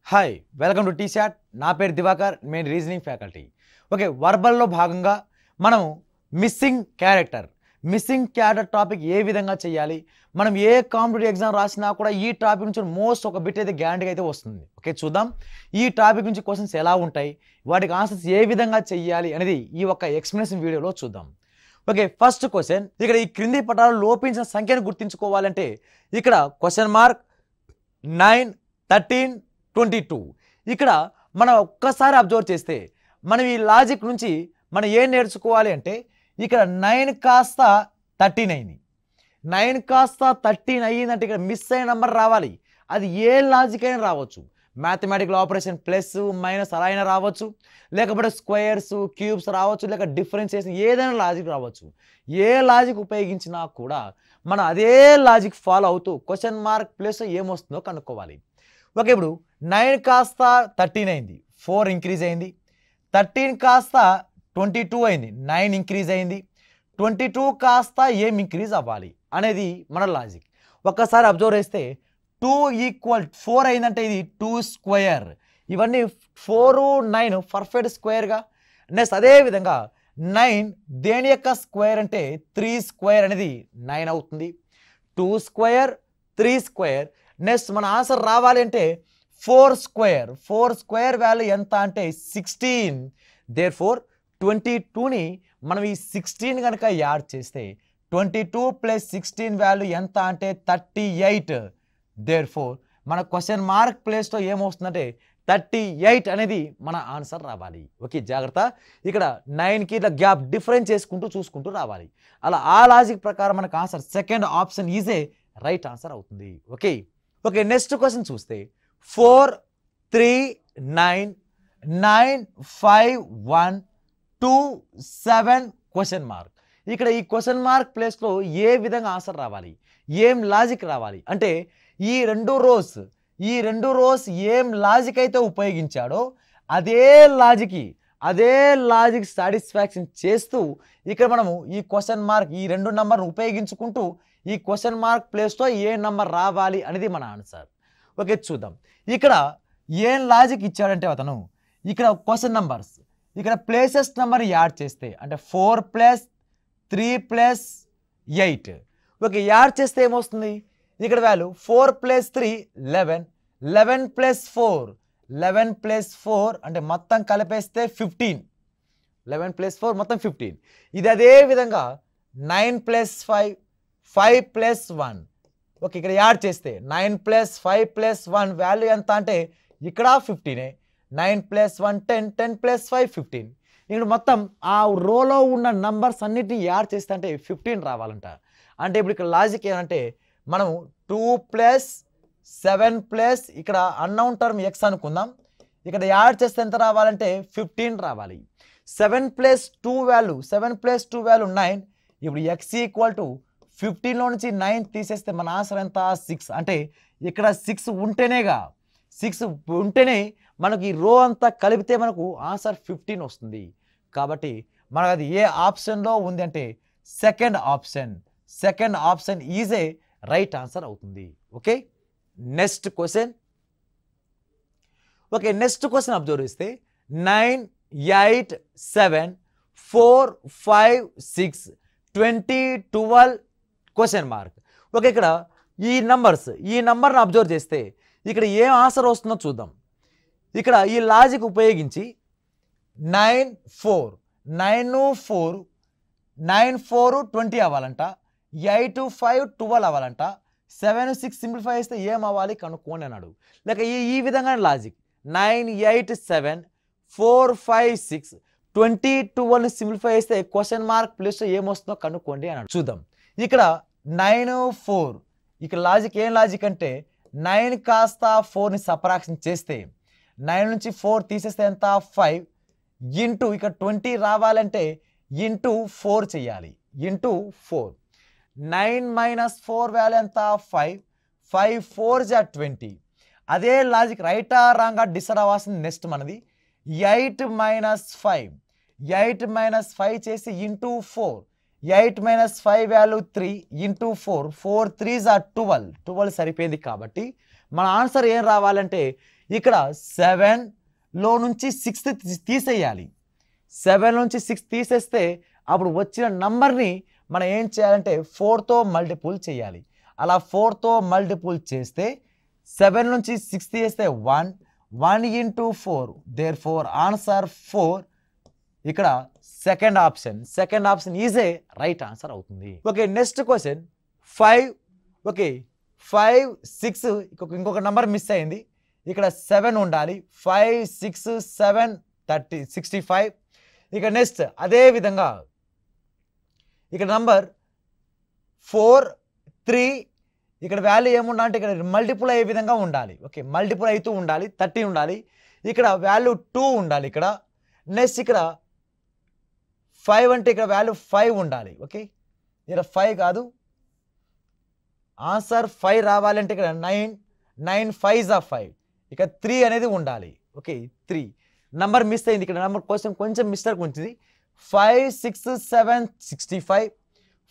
Hi welcome to టీచాట్ నా పేరు దివాకర్ నేను రీజనింగ్ ఫ్యాకల్టీ ఓకే వర్బల్లో భాగంగా మనం మిస్సింగ్ క్యారెక్టర్ టాపిక్ ఏ విధంగా చేయాలి మనం ఏ కాంపిటేటివ్ ఎగ్జామ్ రాసినా కూడా ఈ టాపిక్ నుంచి మోస్ట్ ఒక బిట్ అయితే గ్యారంటీగా అయితే వస్తుంది ఓకే చూద్దాం ఈ టాపిక్ నుంచి క్వశ్చన్స్ ఎలా ఉంటాయి వాటికి ఆన్సర్స్ ఏ విధంగా చేయాలి అనేది ఈ ఒక ఎక్స్ప్లెనేషన్ వీడియోలో చూద్దాం ఓకే ఫస్ట్ క్వశ్చన్ ఇక్కడ ఈ క్రింది పటాలు లోపించిన సంఖ్యను గుర్తించుకోవాలంటే ఇక్కడ క్వశ్చన్ మార్క్ 9 13 22 ఇక్కడ మనం ఒక్కసారి అబ్జర్వ్ చేస్తే మనం ఈ లాజిక్ నుంచి మనం ఏం నేర్చుకోవాలి అంటే ఇక్కడ 9 కాస్త 13 అయింది 9 కాస్త 13 అయ్యిందంటే ఇక్కడ మిస్ అయిన నెంబర్ రావాలి అది ఏ లాజిక్ అయినా రావచ్చు మ్యాథమెటికల్ ఆపరేషన్ ప్లస్ మైనస్ అలా అయినా రావచ్చు లేకపోతే స్క్వేర్స్ క్యూబ్స్ రావచ్చు లేక డిఫరెన్షియేషన్ ఏదైనా లాజిక్ రావచ్చు ఏ లాజిక్ ఉపయోగించినా కూడా మనం అదే లాజిక్ ఫాలో అవుతూ క్వశ్చన్ మార్క్ ప్లస్ ఏమొస్తుందో కనుక్కోవాలి ఓకే ఇప్పుడు 9 కాస్త 13 అయింది 4 ఇంక్రీజ్ అయింది 13 కాస్త 22 అయింది 9 ఇంక్రీజ్ అయింది 22 కాస్త ఏం ఇంక్రీజ్ అవ్వాలి అనేది మన లాజిక్ ఒక్కసారి అబ్జర్వ్ చేస్తే 2 ఈక్వల్ 4 అయిందంటే ఇది 2 స్క్వేర్ ఇవన్నీ 4 9 పర్ఫెక్ట్ స్క్వేర్గా నెక్స్ట్ అదేవిధంగా 9 దేని యొక్క స్క్వేర్ అంటే 3 స్క్వేర్ అనేది 9 అవుతుంది 2 స్క్వేర్ 3 స్క్వేర్ నెక్స్ట్ మన ఆన్సర్ రావాలి అంటే 4 స్క్వేర్ వాల్యూ ఎంత అంటే 16 దేర్ఫోర్ 22ని మనం ఈ 16 కనుక యాడ్ చేస్తే 22 ప్లస్ 16 వాల్యూ ఎంత అంటే 38 దేర్ఫోర్ మన క్వశ్చన్ మార్క్ ప్లేస్లో ఏమొస్తుందంటే 38 అనేది మన ఆన్సర్ రావాలి ఓకే జాగ్రత్త ఇక్కడ 9కి ఇట్లా గ్యాప్ డిఫరెన్స్ చేసుకుంటూ చూసుకుంటూ రావాలి అలా ఆ లాజిక్ ప్రకారం మనకు answer second option is a right answer అవుతుంది ఓకే ఓకే నెక్స్ట్ క్వశ్చన్ చూస్తే 4 3 9 9 5 1 2 7 క్వశ్చన్ మార్క్ ఇక్కడ ఈ క్వశ్చన్ మార్క్ ప్లేస్లో ఏ విధంగా ఆన్సర్ రావాలి ఏం లాజిక్ రావాలి అంటే ఈ రెండు రోస్ ఏం లాజిక్ అయితే ఉపయోగించాడో అదే లాజిక్ సాటిస్ఫాక్షన్ చేస్తూ ఇక్కడ మనము ఈ క్వశ్చన్ మార్క్ ఈ రెండు నంబర్ను ఉపయోగించుకుంటూ ఈ క్వశ్చన్ మార్క్ ప్లేస్లో ఏ నంబర్ రావాలి అనేది మన ఆన్సర్ ఓకే చూద్దాం ఇక్కడ ఏం లాజిక్ ఇచ్చాడంటే అతను ఇక్కడ క్వశ్చన్ నంబర్స్ ఇక్కడ ప్లేసెస్ నెంబర్ యాడ్ చేస్తే అంటే 4 ప్లస్ 3 ప్లస్ 8 ఓకే యాడ్ చేస్తే ఏమొస్తుంది ఇక్కడ వాల్యూ 4 ప్లస్ 3 11 11 ప్లస్ 4 అంటే మొత్తం కలిపేస్తే 15 11 ప్లస్ 4 మొత్తం 15 ఇది అదే విధంగా 9 ప్లస్ 5 ప్లస్ 1 ఓకే ఇక్కడ యాడ్ చేస్తే 9 ప్లస్ 5 ప్లస్ 1 వాల్యూ ఎంత అంటే ఇక్కడ 15 9 ప్లస్ 1 10 10 ప్లస్ 5 15 ఇక్కడ మొత్తం ఆ రోలో ఉన్న నంబర్స్ అన్నిటిని యాడ్ చేస్తే అంటే 15 రావాలంట అంటే ఇప్పుడు ఇక్కడ లాజిక్ ఏంటంటే మనం 2 ప్లస్ 7 ప్లస్ ఇక్కడ అన్నౌన్ టర్మ్ ఎక్స్ అనుకుందాం ఇక్కడ యాడ్ చేస్తే ఎంత రావాలంటే 15 రావాలి 7 ప్లస్ 2 వాల్యూ 9 ఇప్పుడు ఎక్స్ ఈక్వల్ టు 15లో నుంచి 9 తీసేస్తే మన ఆన్సర్ ఎంత 6 అంటే ఇక్కడ 6 ఉంటేనే మనకు ఈ రో అంతా కలిపితే మనకు ఆన్సర్ 15 వస్తుంది కాబట్టి మనకు అది ఏ ఆప్షన్లో ఉంది అంటే second option is a right answer అవుతుంది ఓకే నెక్స్ట్ క్వశ్చన్ అబ్జర్వ్ చేస్తే 9 8 7 4 5 6 20 12 క్వశ్చన్ మార్క్ ఓకే ఇక్కడ ఈ నంబర్ని అబ్జర్వ్ చేస్తే ఇక్కడ ఏం ఆన్సర్ వస్తుందో చూద్దాం ఇక్కడ ఈ లాజిక్ ఉపయోగించి 9 4 20 అవ్వాలంట 8 5 12 అవ్వాలంట 7 6 సింప్లిఫై చేస్తే ఏం అవ్వాలి కనుక్కోండి అన్నాడు లేక ఈ విధంగా లాజిక్ 9 8 7 4 5 6 20 12ని సింప్లిఫై చేస్తే క్వశ్చన్ మార్క్ ప్లస్ ఏమొస్తుందో కనుక్కోండి అన్నాడు చూద్దాం ఇక్కడ 9 4 ఇక్కడ ఏం లాజిక్ అంటే 9 కాస్త 4ని సబ్ట్రాక్షన్ చేస్తే 9 నుంచి 4 తీసేస్తే ఎంత 5 ఇంటూ ఇక్కడ 20 రావాలంటే ఇంటూ 4 చేయాలి ఇంటూ 4 9 మైనస్ 4 వాల్యూ ఎంత 5 4 జా 20 అదే లాజిక్ రైటా రాంగా డిసైడ్ అవ్వాల్సింది నెక్స్ట్ మనది 8 మైనస్ 5 చేసి ఇంటూ 4 8 మైనస్ 5 వాల్యూ 3 ఇంటూ 4 3 జా 12 సరిపోయింది కాబట్టి మన ఆన్సర్ ఏం రావాలంటే ఇక్కడ 7లో నుంచి 6 తీసేయాలి. 7 నుంచి 6 తీసేస్తే అప్పుడు వచ్చిన నంబర్ని మనం ఏం చేయాలంటే 4తో మల్టిపుల్ చేయాలి. అలా 4తో మల్టిపుల్ చేస్తే 7 నుంచి 6 తీస్తే 1 into 4, therefore ఆన్సర్ 4. ఇక్కడ second option is a right answer అవుతుంది. Okay, next question 5. ఓకే, 5, 6 ఇంకొక నంబర్ మిస్ అయింది. ఇక్కడ 7 ఉండాలి. 5, 6, 7 30 65. ఇక నెక్స్ట్ అదే విధంగా ఇక్కడ నంబర్ 4, 3 ఇక్కడ వాల్యూ ఏముండాలంటే ఇక్కడ మల్టిపుల్ అయ్యే విధంగా ఉండాలి. ఓకే, మల్టిపుల్ అవుతూ ఉండాలి. 30 ఉండాలి. ఇక్కడ వాల్యూ 2 ఉండాలి. ఇక్కడ నెక్స్ట్ ఇక్కడ 5 అంటే ఇక్కడ వాల్యూ 5 ఉండాలి. ఓకే, ఇక్కడ 5 కాదు, ఆన్సర్ 5 రావాలంటే ఇక్కడ 9 5s are 5. ఇక 3 అనేది ఉండాలి. ఓకే, 3 నంబర్ మిస్ అయింది. ఇక్కడ నంబర్ కోసం కొంచెం మిస్టేక్ ఉంటుంది. 5, 6, 7 65,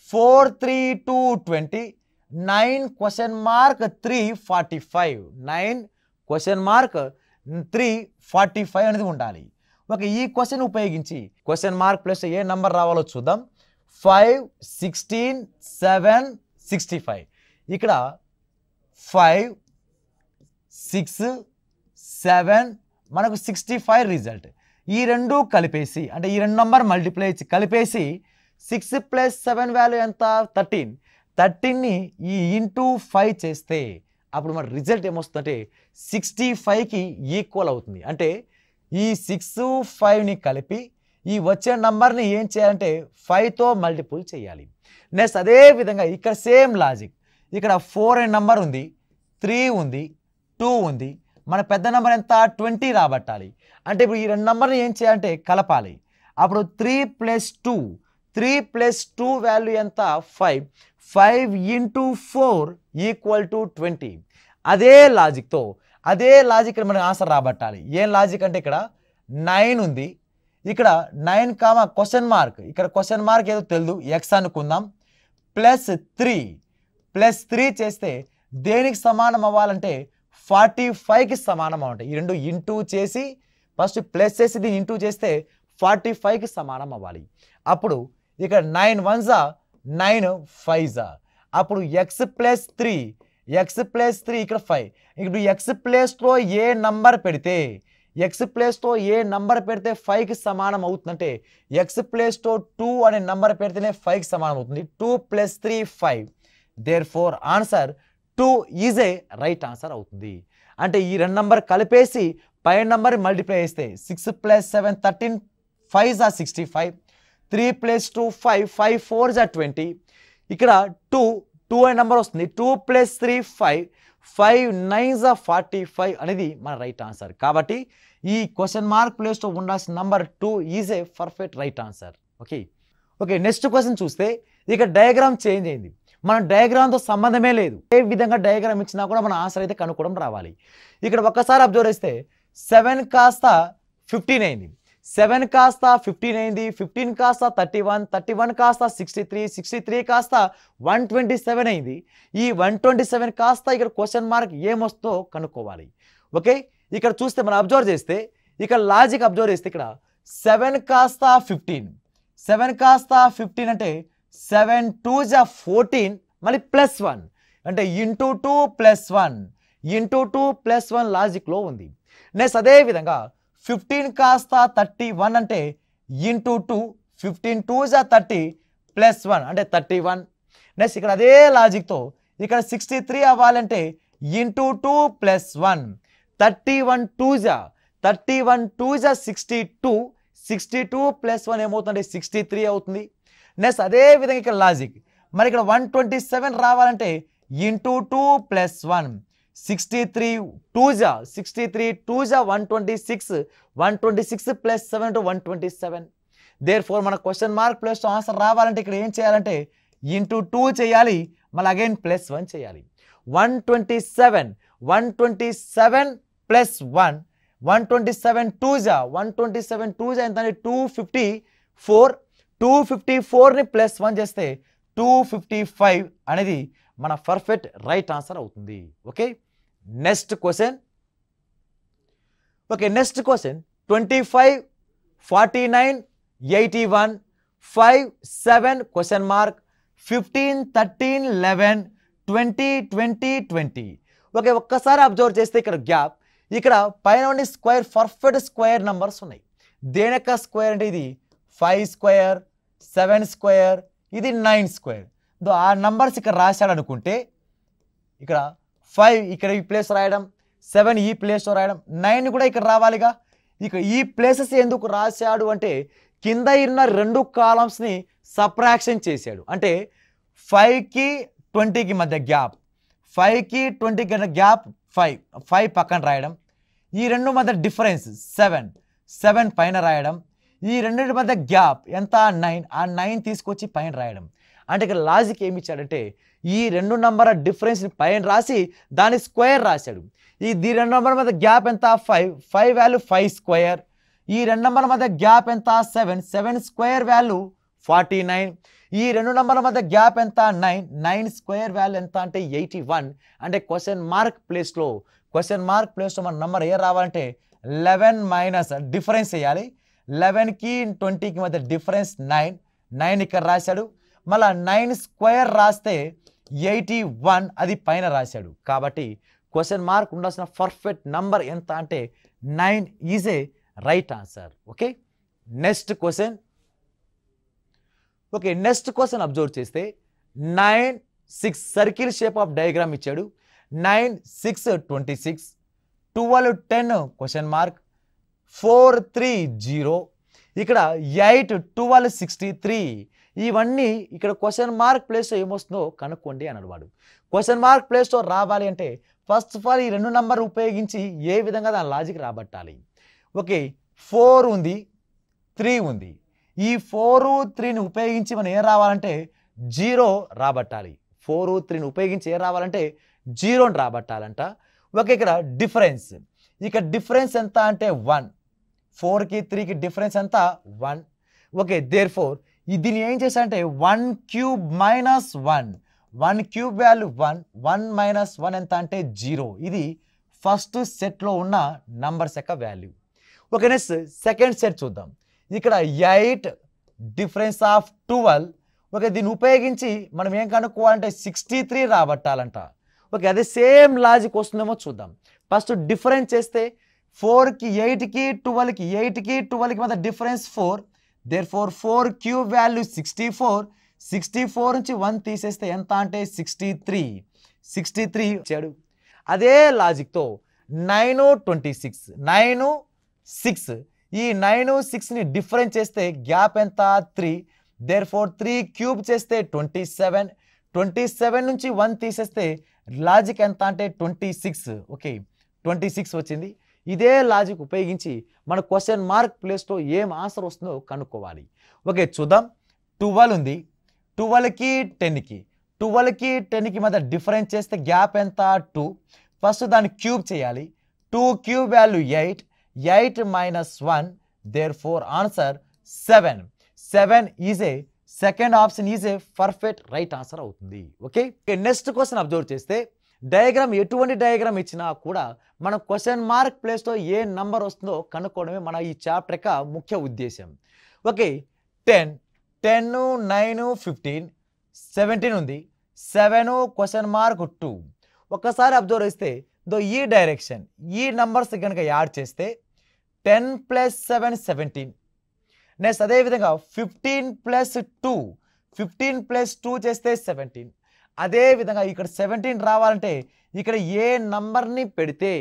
4, 3, 2 20, 9 question mark 3 45, 9 question mark 3 45 అనేది ఉండాలి. ఓకే, ఈ క్వశ్చన్ ఉపయోగించి క్వశ్చన్ మార్క్ ప్లస్ ఏ నంబర్ రావాలో చూద్దాం. 5, 16, 7 65. ఇక్కడ 5, 6, 7 మనకు 65 రిజల్ట్. ఈ రెండు కలిపేసి అంటే ఈ రెండు నంబర్ మల్టిప్లై కలిపేసి 6 + 7 వాల్యూ ఎంత 13. 13ని ఈ ఇంటూ 5 చేస్తే అప్పుడు మన రిజల్ట్ ఏమొస్తుందంటే 65కి ఈక్వల్ అవుతుంది. అంటే ఈ 6, 5ని కలిపి ఈ వచ్చే నంబర్ని ఏం చేయాలంటే 5తో మల్టిపుల్ చేయాలి. నెక్స్ట్ అదే విధంగా ఇక్కడ సేమ్ లాజిక్. ఇక్కడ 4 అనే నంబర్ ఉంది, 3 ఉంది, 2 ఉంది. మన పెద్ద నెంబర్ ఎంత 20 రాబట్టాలి. అంటే ఇప్పుడు ఈ రెండు నెంబర్ని ఏం చేయాలంటే కలపాలి. అప్పుడు 3 + 2 వాల్యూ ఎంత 5. 5 into 4 = 20. అదే లాజిక్ మనం ఆన్సర్ రాబట్టాలి. ఏం లాజిక్ అంటే ఇక్కడ 9 ఉంది. ఇక్కడ 9 కామా క్వశ్చన్ మార్క్, ఇక్కడ క్వశ్చన్ మార్క్ ఏదో తెలియదు, ఎక్స్ అనుకుందాం. +3 చేస్తే దేనికి సమానం అవ్వాలంటే 45కి సమానం అవ్వాలి. ఈ రెండు ఇంటూ చేసి ఫస్ట్ ప్లస్ చేసి దీన్ని ఇంటూ చేస్తే 45కి సమానం అవ్వాలి. అప్పుడు ఇక్కడ 9 1s 9 5s. అప్పుడు x + 3 ఇక్కడ 5. ఇప్పుడు x ప్లేస్లో ఏ నంబర్ పెడితే 5కి సమానం అవుతుందంటే x ప్లేస్లో 2 అనే నంబర్ పెడితేనే 5కి సమానం అవుతుంది. 2 + 3 5. Therefore answer 2 is a right answer అవుతుంది. అంటే ఈ రెండు నంబర్ కలిపేసి పై నంబర్ మల్టిప్లై చేస్తే 6 + 7 13, 5s are 65, 3 + 2 5, 5 4s are 20. ఇక్కడ 2 అనే నంబర్ వస్తుంది. 2 + 3 5, 5 9s are 45 అనేది మన రైట్ ఆన్సర్. కాబట్టి ఈ క్వశ్చన్ మార్క్ ప్లేస్లో ఉండాల్సిన number 2 is a perfect right answer. Okay, next question చూస్తే ఇక డయాగ్రామ్ చేంజ్ అయింది. మన డయాగ్రామ్తో సంబంధమే లేదు. ఏ విధంగా డయాగ్రామ్ ఇచ్చినా కూడా మన ఆన్సర్ అయితే కనుక్కోవడం రావాలి. ఇక్కడ ఒక్కసారి అబ్జర్వ్ చేస్తే 7 కాస్త 15 అయింది, 7 కాస్త 15 అయింది, 15 కాస్త 31, 31 కాస్త 63, 63 కాస్త 127 అయింది. ఈ 127 కాస్త ఇక్కడ క్వశ్చన్ మార్క్ ఏమొస్తుందో కనుక్కోవాలి. ఓకే, ఇక్కడ చూస్తే మనం అబ్జర్వ్ చేస్తే ఇక్కడ లాజిక్ అబ్జర్వ్ చేస్తే ఇక్కడ 7 కాస్త 15, 7 కాస్త 15 అంటే 7 2s are 14, మళ్ళీ +1 అంటే ఇంటూ 2 + 1 లాజిక్లో ఉంది. నెక్స్ట్ అదే విధంగా 15 కాస్త 31 అంటే ఇంటూ 2, 15 2s are 30 +1 అంటే 31. నెక్స్ట్ ఇక్కడ అదే లాజిక్తో ఇక్కడ 63 అవ్వాలంటే ఇంటూ 2 + 1, 31 2s are 62, 62 + 1 ఏమవుతుందంటే 63 అవుతుంది. నెక్స్ట్ అదే విధంగా ఇక్కడ లాజిక్ మరి ఇక్కడ 127 రావాలంటే into 2 + 1, 63 2s are 126, 126 + 7 to 127. Therefore మన క్వశ్చన్ మార్క్ ప్లస్ ఆన్సర్ రావాలంటే ఇక్కడ ఏం చేయాలంటే ఇంటూ 2 చేయాలి, మళ్ళీ అగైన్ +1 చేయాలి. 127 + 1, 127 2s are 127 2s ఎంత అంటే 254, 254ని +1 చేస్తే 255 అనేది మన పర్ఫెక్ట్ రైట్ ఆన్సర్ అవుతుంది. Okay, next question okay, next question 25, 49, 81, 5, 7 question mark 15, 13, 11, 20, 20, 20. Okay, ఒక్కసారి అబ్జర్వ్ చేస్తే ఇక్కడ గ్యాప్, ఇక్కడ పైన ఉండి స్క్వేర్ పర్ఫెక్ట్ స్క్వేర్ నంబర్స్ ఉన్నాయి. దేని యొక్క స్క్వేర్ అంటే ఇది 5 స్క్వేర్, 7 స్క్వేర్, ఇది 9 స్క్వేర్. ఆ నంబర్స్ ఇక్కడ రాశాడు అనుకుంటే ఇక్కడ 5 ఇక్కడ ఈ ప్లేస్ రాయడం, 7 ఈ ప్లేస్లో రాయడం, 9 కూడా ఇక్కడ రావాలిగా. ఇక ఈ ప్లేసెస్ ఎందుకు రాశాడు అంటే కింద ఉన్న 2 కాలమ్స్ని సబ్ట్రాక్షన్ చేశాడు. అంటే 5కి 20కి మధ్య గ్యాప్, 5కి 20కి మధ్య గ్యాప్ 5 పక్కన రాయడం, ఈ 2 మధ్య డిఫరెన్స్ 7 పైన రాయడం, ఈ రెండింటి మధ్య గ్యాప్ ఎంత 9, ఆ 9 తీసుకొచ్చి పైన రాయడం. అంటే ఇక్కడ లాజిక్ ఏమి ఇచ్చాడంటే ఈ 2 నంబర్ డిఫరెన్స్ని పైన రాసి దాని స్క్వేర్ రాశాడు. ఈ 2 నంబర్ మధ్య గ్యాప్ ఎంత 5 వాల్యూ 5 స్క్వేర్, ఈ 2 నంబర్ మధ్య గ్యాప్ ఎంత 7 స్క్వేర్ వాల్యూ 49, ఈ 2 నంబర్ల మధ్య గ్యాప్ ఎంత 9 స్క్వేర్ వాల్యూ ఎంత అంటే 81. అంటే క్వశ్చన్ మార్క్ ప్లేస్లో మన నంబర్ ఏ రావాలంటే 11 మైనస్ డిఫరెన్స్ వేయాలి. 11కి 20కి మధ్య డిఫరెన్స్ 9 ఇక్కడ రాశాడు. మళ్ళీ 9 స్క్వేర్ రాస్తే 81 అది పైన రాశాడు. కాబట్టి క్వశ్చన్ మార్క్ ఉండాల్సిన పర్ఫెక్ట్ నంబర్ ఎంత అంటే 9 is a right answer. Okay, next question. Okay, next question observe చేస్తే 9, 6 సర్కిల్ షేప్ ఆఫ్ డయాగ్రామ్ ఇచ్చాడు. 9, 6, 26, 12, 10 క్వశ్చన్ మార్క్ 4, 3, 0, ఇక్కడ 8, 12, 63. ఇవన్నీ ఇక్కడ క్వశ్చన్ మార్క్ ప్లేస్లో ఏమొస్తుందో కనుక్కోండి అన్నాడు వాడు. క్వశ్చన్ మార్క్ ప్లేస్లో రావాలి అంటే ఫస్ట్ ఆఫ్ ఆల్ ఈ 2 నంబర్ ఉపయోగించి ఏ విధంగా దాని లాజిక్ రాబట్టాలి. ఓకే, 4 ఉంది, 3 ఉంది. ఈ 4, 3ని ఉపయోగించి మనం ఏం రావాలంటే 0 రాబట్టాలి. 4, 3ని ఉపయోగించి ఏం రావాలంటే 0ని రాబట్టాలంట. ఓకే, ఇక్కడ డిఫరెన్స్ ఎంత అంటే 1, 4కి 3కి డిఫరెన్స్ ఎంత 1. ఓకే, దేర్ ఫోర్ దీన్ని ఏం చేశారంటే 1 cube minus 1 cube value 1 minus 1 ఎంత అంటే 0. ఇది ఫస్ట్ సెట్లో ఉన్న నంబర్స్ యొక్క value. Okay, next second set చూద్దాం. ఇక్కడ 8 డిఫరెన్స్ ఆఫ్ 12. ఓకే, దీన్ని ఉపయోగించి మనం ఏం కనుక్కోవాలంటే 63 రాబట్టాలంట. ఓకే, అదే సేమ్ లాజిక్ వస్తుందేమో చూద్దాం. ఫస్ట్ డిఫరెన్స్ చేస్తే 4కి 8కి 12కి 8కి 12కి మధ్య difference 4. Therefore 4 cube value 64 నుంచి 1 తీసేస్తే ఎంత అంటే 63 ఇచ్చాడు. అదే లాజిక్తో 9, 26, 9, 6, ఈ 9, 6ని డిఫరెన్స్ చేస్తే గ్యాప్ ఎంత 3. దేర్ ఫోర్ 3 క్యూబ్ చేస్తే 27 నుంచి 1 తీసేస్తే లాజిక్ ఎంత అంటే 26. ఓకే, 26 వచ్చింది. ఇదే లాజిక్ ఉపయోగించి మన క్వశ్చన్ మార్క్ ప్లేస్లో ఏం ఆన్సర్ వస్తుందో కనుక్కోవాలి. ఓకే, చూద్దాం. 12 ఉంది, 12కి 10కి మధ్య డిఫరెన్స్ చేస్తే గ్యాప్ ఎంత 2. ఫస్ట్ దాన్ని క్యూబ్ చేయాలి. 2 cube value 8 minus 1. Therefore answer 7 is a second option is a perfect right answer అవుతుంది. ఓకే, నెక్స్ట్ క్వశ్చన్ అబ్జర్వ్ చేస్తే డయాగ్రామ్ ఎటువంటి డయాగ్రామ్ ఇచ్చినా కూడా మనం క్వశ్చన్ మార్క్ ప్లేస్లో ఏ నంబర్ వస్తుందో కనుక్కోవడమే మన ఈ చాప్టర్ యొక్క ముఖ్య ఉద్దేశం. ఓకే, 10, 9, 15, 17 ఉంది, 7 క్వశ్చన్ మార్క్ 2. ఒక్కసారి అబ్జర్వ్ చేస్తే ఈ డైరెక్షన్ ఈ నంబర్స్ కనుక యాడ్ చేస్తే 10 + 7 17. నెక్స్ట్ అదేవిధంగా 15 + 2 చేస్తే 17. అదేవిధంగా ఇక్కడ 17 రావాలంటే ఇక్కడ ఏ నంబర్ని పెడితే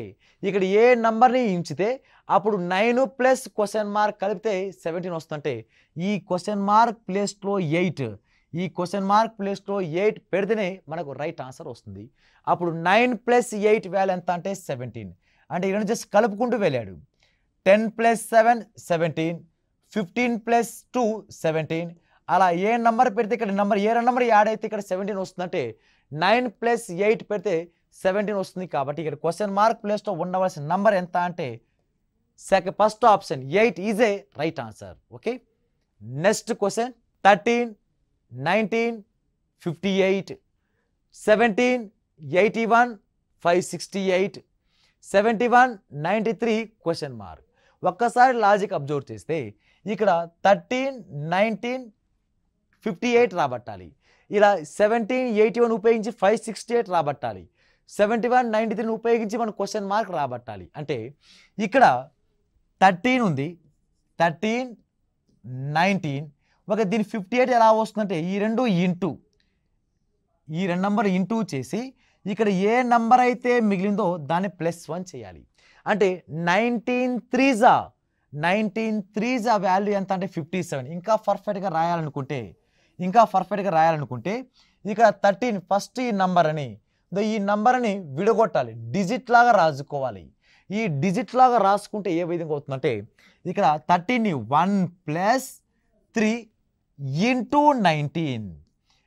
ఇక్కడ ఏ నంబర్ని ఉంచితే అప్పుడు 9 ప్లస్ క్వశ్చన్ మార్క్ కలిపితే 17 వస్తుందంటే ఈ క్వశ్చన్ మార్క్ ప్లేస్లో 8 పెడితేనే మనకు రైట్ ఆన్సర్ వస్తుంది. అప్పుడు 9 + 8 వాల్యూ ఎంత అంటే 17. అంటే ఇక్కడ జస్ట్ కలుపుకుంటూ వెళ్ళాడు. 10 + 7 17, 15 + 2 17. అలా ఏ నంబర్ పెడితే ఇక్కడ ఏ నంబర్ యాడ్ అయితే ఇక్కడ 17 వస్తుందంటే 9 + 8 పెడితే 17 వస్తుంది. కాబట్టి ఇక్కడ క్వశ్చన్ మార్క్ ప్లేస్లో ఉండవలసిన నంబర్ ఎంత అంటే first option 8 is a right answer. Okay, next question 13, 19, 58, 17, 81, 568, 7193 question mark. ఒక్కసారి లాజిక్ అబ్జర్వ్ చేస్తే ఇక్కడ 13, 19, 58 రాబట్టాలి. ఇలా 1781 ఉపయోగించి 568 రాబట్టాలి. 7193 ఉపయోగించి మనం క్వశ్చన్ మార్క్ రాబట్టాలి. అంటే ఇక్కడ 13 ఉంది, 13, 19. ఒక దీని 58 ఎలా వస్తుందంటే ఈ రెండు నంబర్ ఇంటూ చేసి ఇక్కడ ఏ నంబర్ అయితే మిగిలిందో దాన్ని +1 చేయాలి. అంటే 19 వాల్యూ ఎంత అంటే 57. ఇంకా పర్ఫెక్ట్గా రాయాలనుకుంటే ఇక్కడ 13 ఫస్ట్ ఈ నంబర్ని విడగొట్టాలి, డిజిట్ లాగా రాసుకోవాలి. ఈ డిజిట్ లాగా రాసుకుంటే ఏ విధంగా అవుతుందంటే ఇక్కడ 13ని 1 + 3 × 19.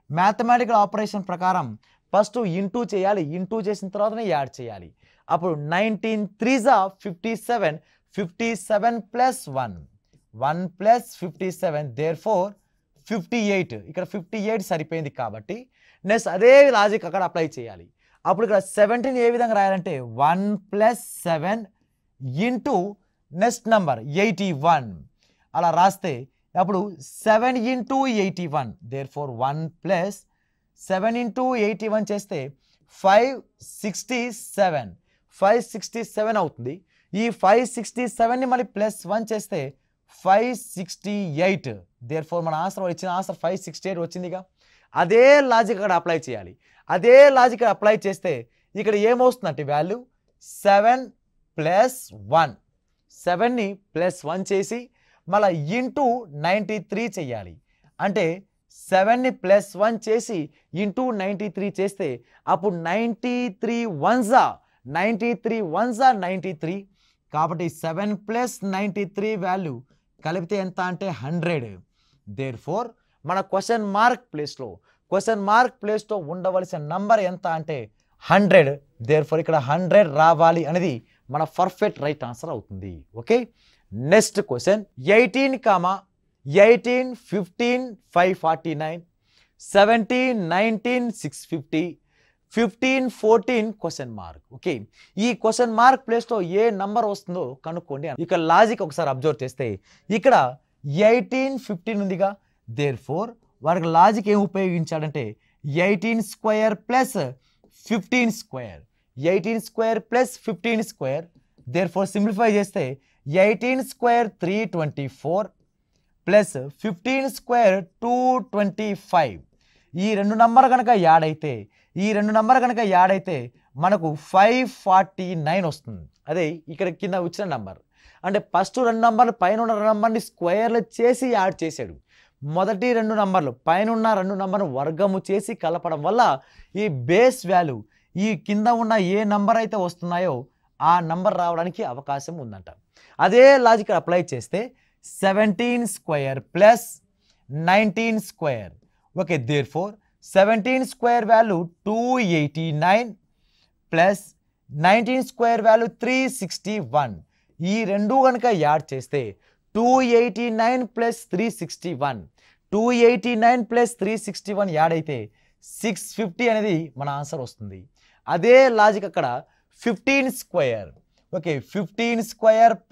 మ్యాథమెటికల్ ఆపరేషన్ ప్రకారం ఫస్ట్ ఇంటూ చేయాలి, ఇంటూ చేసిన తర్వాతనే యాడ్ చేయాలి. అప్పుడు 19 3s 57, 57 + 1 + 57, therefore 58. ఇక్కడ 58 సరిపోయింది కాబట్టి నెక్స్ట్ అదే లాజిక్ అక్కడ అప్లై చేయాలి. అప్పుడు ఇక్కడ 17 ఏ విధంగా రాయాలంటే 1 + 7 × నెక్స్ట్ నంబర్ 81 అలా రాస్తే అప్పుడు 7 × 81, therefore 1 + 7 × 81 చేస్తే 567 అవుతుంది. ఈ 567ని మళ్ళీ +1 చేస్తే 568, therefore మన ఇచ్చిన ఆన్సర్ 568 వచ్చిందిగా. అదే లాజిక్ అక్కడ అప్లై చేయాలి. అదే లాజిక్ అప్లై చేస్తే ఇక్కడ ఏమవుతుందంటే వాల్యూ 7 + 1, 7ని +1 చేసి మళ్ళీ ఇంటూ 93 చెయ్యాలి. అంటే 7ని +1 చేసి ఇంటూ 93 చేస్తే అప్పుడు 93 1s 93. కాబట్టి 7 + 93 వాల్యూ కలిపితే ఎంత అంటే 100. దేర్ఫోర్ మన క్వశ్చన్ మార్క్ ప్లేస్లో ఉండవలసిన నంబర్ ఎంత అంటే 100. దేర్ఫోర్ ఇక్కడ 100 రావాలి అనేది మన పర్ఫెక్ట్ రైట్ ఆన్సర్ అవుతుంది. Okay, next question 18, 15, 549, 17, 19, 650, 15, 14 question mark. Okay, ఈ క్వశ్చన్ మార్క్ ప్లేస్లో ఏ నంబర్ వస్తుందో కనుక్కోండి. ఇక లాజిక్ ఒకసారి అబ్జర్వ్ చేస్తే ఇక్కడ 18, 15 ఉందిగా. దేర్ఫోర్ వారికి లాజిక్ ఏం ఉపయోగించాడంటే 18² + 15², 18² + 15². దేర్ఫోర్ సింప్లిఫై చేస్తే 18² 324 + 15² 225. ఈ రెండు నంబర్ కనుక యాడ్ అయితే మనకు 549 వస్తుంది. అదే ఇక్కడ కింద వచ్చిన నంబర్. అంటే ఫస్ట్ రెండు నంబర్లు పైన ఉన్న రెండు నంబర్ని స్క్వేర్లు చేసి యాడ్ చేశాడు. మొదటి రెండు నంబర్లు పైన ఉన్న రెండు నంబర్లు వర్గము చేసి కలపడం వల్ల ఈ బేస్ వాల్యూ ఈ కింద ఉన్న ఏ నంబర్ అయితే వస్తున్నాయో ఆ నంబర్ రావడానికి అవకాశం ఉందంట. అదే లాజిక్ అప్లై చేస్తే 17² + 19². Okay, therefore 17² value 289 + 19² value 361. ఈ రెండు కనుక యాడ్ చేస్తే 289 + 361, 289 + 361 యాడ్ అయితే 650 అనేది మన ఆన్సర్ వస్తుంది. అదే లాజిక్ అక్కడ 15². ఓకే, 15² +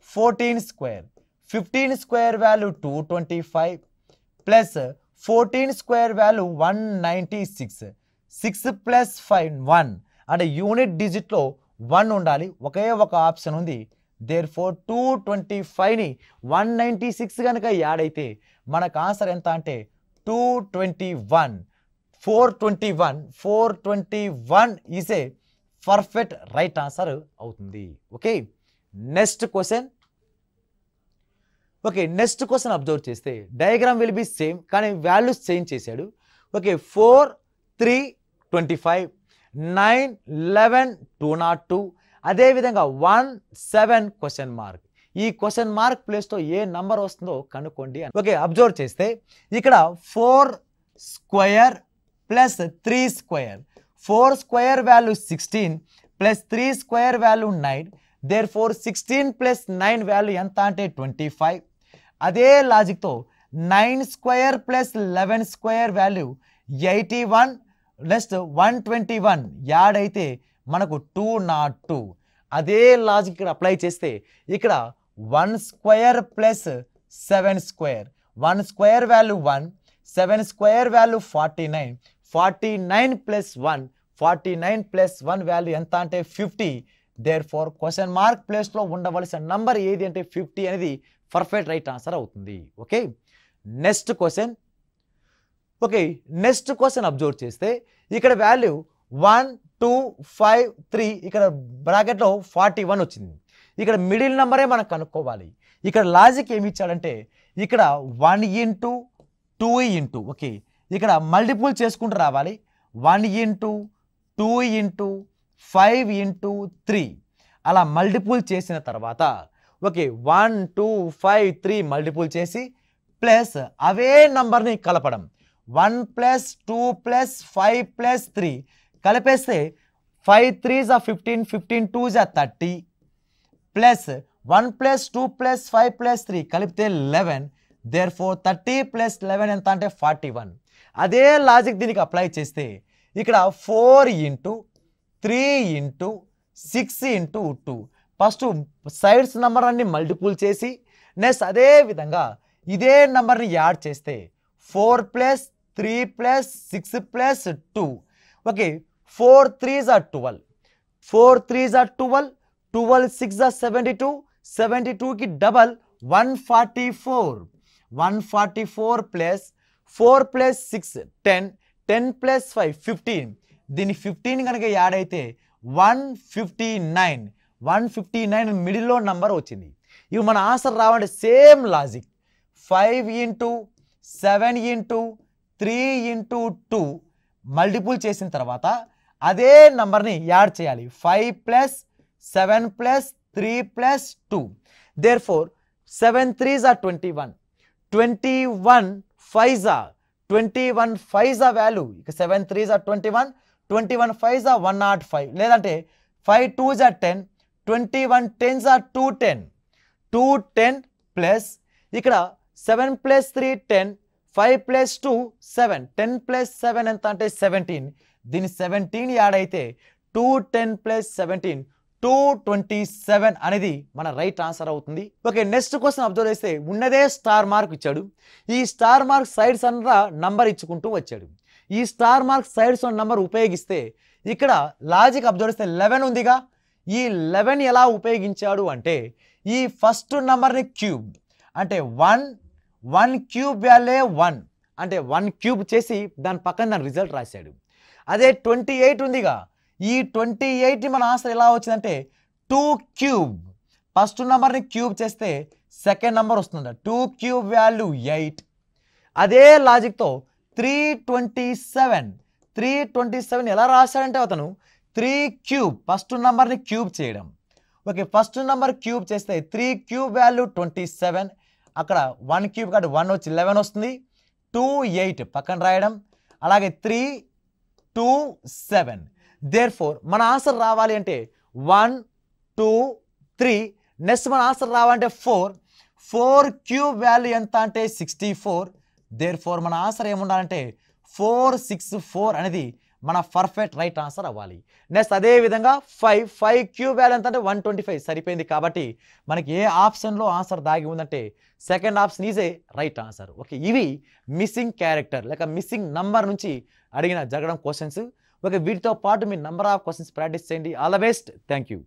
14². 15² value 225 + 14² value 196. 6 + 5 1. అంటే యూనిట్ డిజిట్లో 1 ఉండాలి, ఒకే ఒక ఆప్షన్ ఉంది. దేర్ఫోర్ 225ని 196 కనుక యాడ్ అయితే మనకు ఆన్సర్ ఎంత అంటే 221. 421 is a perfect right answer అవుతుంది. ఓకే, నెక్స్ట్ క్వశ్చన్ అబ్జర్వ్ చేస్తే డయాగ్రామ్ విల్ బి సేమ్ కానీ వాల్యూస్ చేంజ్ చేశాడు. ఓకే, 4 3 25, 9 11 202, అదేవిధంగా 1 7 క్వశ్చన్ మార్క్. ఈ క్వశ్చన్ మార్క్ ప్లేస్తో ఏ నంబర్ వస్తుందో కనుక్కోండి. ఓకే, అబ్జర్వ్ చేస్తే ఇక్కడ 4² + 3². 4² వాల్యూ 16 + 3² వాల్యూ 9. దేర్ఫోర్ 16 + 9 వాల్యూ ఎంత అంటే 25. అదే లాజిక్తో 9² + 11² వాల్యూ 81 నెక్స్ట్ 121 యాడ్ అయితే మనకు 202. అదే లాజిక్ ఇక్కడ అప్లై చేస్తే ఇక్కడ 1 square plus 7 square, 1 square value 1, 7 square value 49, 49 plus 1, 49 plus 1 value ఎంత అంటే 50. దేర్ఫోర్ క్వశ్చన్ మార్క్ ప్లేస్లో ఉండవలసిన నంబర్ ఏది అంటే 50 అనేది పర్ఫెక్ట్ రైట్ ఆన్సర్ అవుతుంది. Okay, next question. Okay, next question observe చేస్తే ఇక్కడ వాల్యూ 1, 2, 5, 3, ఇక్కడ బ్రాకెట్లో 41 వచ్చింది. ఇక్కడ మిడిల్ నెంబరే మనం కనుక్కోవాలి. ఇక్కడ లాజిక్ ఏమి ఇచ్చాడంటే ఇక్కడ 1 ఇంటూ 2 ఇంటూ, ఓకే, ఇక్కడ మల్టిపుల్ చేసుకుంటూ రావాలి. 1 ఇంటూ 2 ఇంటూ 5 ఇంటూ 3 అలా మల్టిపుల్ చేసిన తర్వాత ఓకే 1, 2, 5, 3 మల్టిపుల్ చేసి ప్లస్ అవే నంబర్ని కలపడం. 1 ప్లస్ 2 ప్లస్ 5 ప్లస్ 3 కలిపేస్తే 5 3s are 15, 15 2s are 30 plus 1 plus 2 plus 5 plus 3 కలిపితే 11. దేర్ఫోర్ 30 ప్లస్ 11 ఎంత అంటే 41. అదే లాజిక్ దీనికి అప్లై చేస్తే ఇక్కడ 4 into 3 into 6 into 2 first sides number అన్ని మల్టిపుల్ చేసి నెక్స్ట్ అదే విధంగా ఇదే నెంబర్ని యాడ్ చేస్తే 4 plus 3 plus 6 plus 2 okay 4 3s are 12, 4 3s are 12, 12 6 are 72, 72కి డబల్ 144, 144 ప్లస్ 4 ప్లస్ 6 10, 10 ప్లస్ 5 15. దీని 15 కనుక యాడ్ అయితే 159, 159 మిడిల్లో నంబర్ వచ్చింది. ఇవి మన ఆన్సర్ రావాలంటే same logic 5 into 7 into 3 into 2 multiple చేసిన తర్వాత అదే నంబర్ని యాడ్ చేయాలి. 5 plus 7 plus 3 plus 2. Therefore 7 3s are 21, 21 5s are 21 5s are value ఇక 7 3s are 21, 21 5s are 105 లేదంటే 5 2s are 10, 21 10s are 210, 210 plus ఇక్కడ 7 ప్లస్ 3 10, 5 ప్లస్ 2 7, 10 ప్లస్ 7 ఎంత అంటే 17. దీని 17 యాడ్ అయితే 210 ప్లస్ 17 227 అనేది మన రైట్ ఆన్సర్ అవుతుంది. ఓకే, నెక్స్ట్ క్వశ్చన్ అబ్జర్వ్ చేస్తే ఉన్నదే స్టార్ మార్క్ ఇచ్చాడు. ఈ స్టార్ మార్క్ సైడ్స్ అన్న నంబర్ ఇచ్చుకుంటూ వచ్చాడు. ఈ స్టార్ మార్క్ సైడ్స్ ఉన్న నంబర్ ఉపయోగిస్తే ఇక్కడ లాజిక్ అబ్జర్వ్ చేస్తే 11 ఉందిగా. ఈ 11 ఎలా ఉపయోగించాడు అంటే ఈ ఫస్ట్ నంబర్ని క్యూబ్ అంటే 1 క్యూబ్ వాల్యూ 1 అంటే 1 క్యూబ్ చేసి దాని పక్కన దాని రిజల్ట్ రాశాడు. అదే 28 ఉందిగా. ఈ 28 మన ఆన్సర్ ఎలా వచ్చిందంటే 2 క్యూబ్ ఫస్ట్ నెంబర్ని క్యూబ్ చేస్తే సెకండ్ నెంబర్ వస్తుంది. 2 క్యూబ్ వాల్యూ 8. అదే లాజిక్తో 327 ఎలా రాశాడంటే అతను 3 క్యూబ్ ఫస్ట్ నెంబర్ని క్యూబ్ చేయడం. ఓకే, ఫస్ట్ నెంబర్ క్యూబ్ చేస్తే 3 క్యూబ్ వాల్యూ 27. అక్కడ 1 క్యూబ్ కాబట్టి 1 వచ్చి 11 వస్తుంది. 2 8 పక్కన రాయడం. అలాగే 3 2 7. దేర్ఫోర్ మన ఆన్సర్ రావాలి అంటే 1 2 3. నెక్స్ట్ మన ఆన్సర్ రావాలంటే 4 క్యూబ్ వాల్యూ ఎంత అంటే 64. దేర్ఫోర్ మన ఆన్సర్ ఏముండాలంటే 464 అనేది మన పర్ఫెక్ట్ రైట్ ఆన్సర్ అవ్వాలి. నెక్స్ట్ అదే విధంగా 5 క్యూబ్ వాల్యూ ఎంత అంటే 125 సరిపోయింది. కాబట్టి మనకి ఏ ఆప్షన్లో ఆన్సర్ దాగి ఉందంటే second option is a right answer. Okay, ఇవి మిస్సింగ్ క్యారెక్టర్ లేక మిస్సింగ్ నంబర్ నుంచి అడిగిన జరగడం క్వశ్చన్స్. ఓకే, వీటితో పాటు మీ నంబర్ ఆఫ్ క్వశ్చన్స్ ప్రాక్టీస్ చేయండి. All the best. Thank you.